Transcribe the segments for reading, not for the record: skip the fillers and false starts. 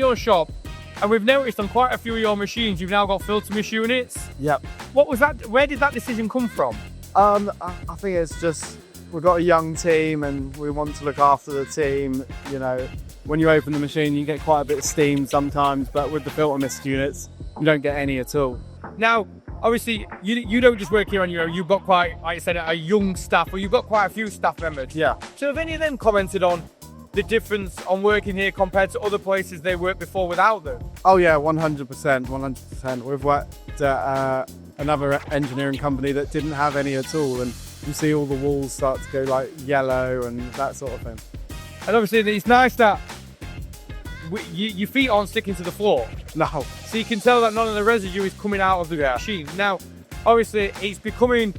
your shop, and we've noticed on quite a few of your machines, you've now got Filtermist units. Yep. What was that? Where did that decision come from? I think it's just, we've got a young team and we want to look after the team. You know, when you open the machine, you get quite a bit of steam sometimes, but with the Filtermist units, you don't get any at all. Now, obviously, you don't just work here on your own. You've got quite, like I said, a young staff, or you've got quite a few staff members. Yeah. So have any of them commented on the difference on working here compared to other places they worked before without them? Oh yeah, 100%, 100%. We've worked at another engineering company that didn't have any at all, and you see all the walls start to go like yellow and that sort of thing. And obviously, it's nice that your feet aren't sticking to the floor. No. So you can tell that none of the residue is coming out of the machine. Now, obviously, it's becoming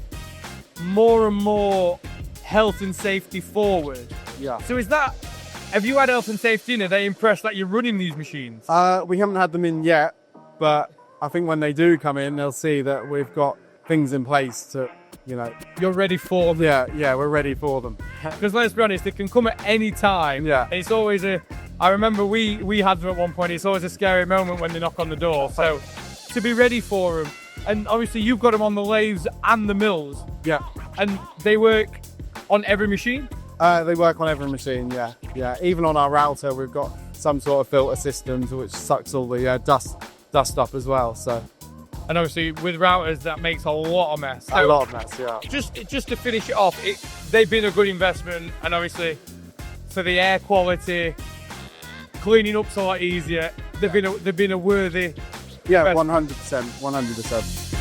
more and more health and safety forward. Yeah. So have you had health and safety in? Are they impressed that you're running these machines? We haven't had them in yet, but I think when they do come in, they'll see that we've got things in place to, you know. You're ready for them. Yeah, we're ready for them. Because let's be honest, they can come at any time. Yeah. And it's always I remember we had them at one point, it's always a scary moment when they knock on the door. So to be ready for them, and obviously you've got them on the lathes and the mills. Yeah. And they work on every machine? They work on every machine, yeah. Even on our router, we've got some sort of filter system which sucks all the dust up as well. So. And obviously with routers, that makes a lot of mess. A lot of mess, yeah. Just to finish it off, they've been a good investment, and obviously for the air quality, cleaning up's a lot easier. They've been a worthy. Yeah, 100%.